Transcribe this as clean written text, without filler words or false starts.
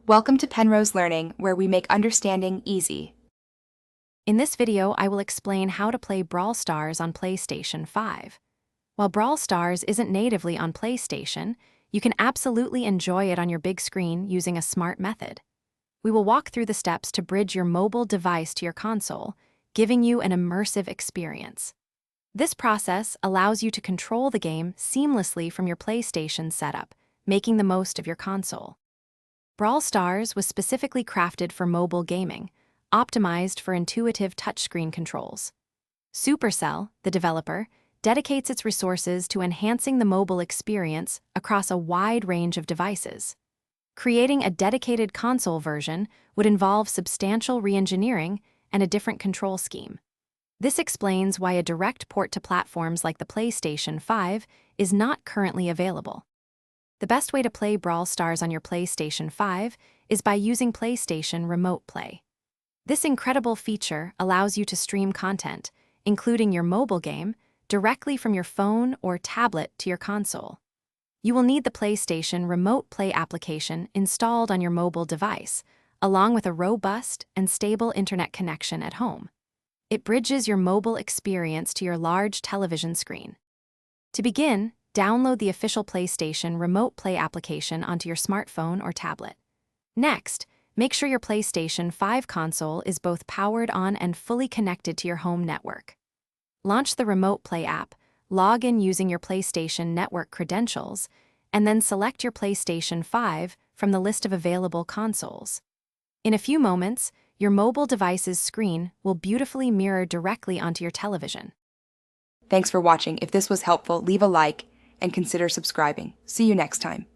Welcome to Penrose Learning, where we make understanding easy. In this video, I will explain how to play Brawl Stars on PlayStation 5. While Brawl Stars isn't natively on PlayStation, you can absolutely enjoy it on your big screen using a smart method. We will walk through the steps to bridge your mobile device to your console, giving you an immersive experience. This process allows you to control the game seamlessly from your PlayStation setup, making the most of your console. Brawl Stars was specifically crafted for mobile gaming, optimized for intuitive touchscreen controls. Supercell, the developer, dedicates its resources to enhancing the mobile experience across a wide range of devices. Creating a dedicated console version would involve substantial re-engineering and a different control scheme. This explains why a direct port to platforms like the PlayStation 5 is not currently available. The best way to play Brawl Stars on your PlayStation 5 is by using PlayStation Remote Play. This incredible feature allows you to stream content, including your mobile game, directly from your phone or tablet to your console. You will need the PlayStation Remote Play application installed on your mobile device, along with a robust and stable internet connection at home. It bridges your mobile experience to your large television screen. To begin, download the official PlayStation Remote Play application onto your smartphone or tablet. Next, make sure your PlayStation 5 console is both powered on and fully connected to your home network. Launch the Remote Play app, log in using your PlayStation Network credentials, and then select your PlayStation 5 from the list of available consoles. In a few moments, your mobile device's screen will beautifully mirror directly onto your television. Thanks for watching. If this was helpful, leave a like and consider subscribing. See you next time.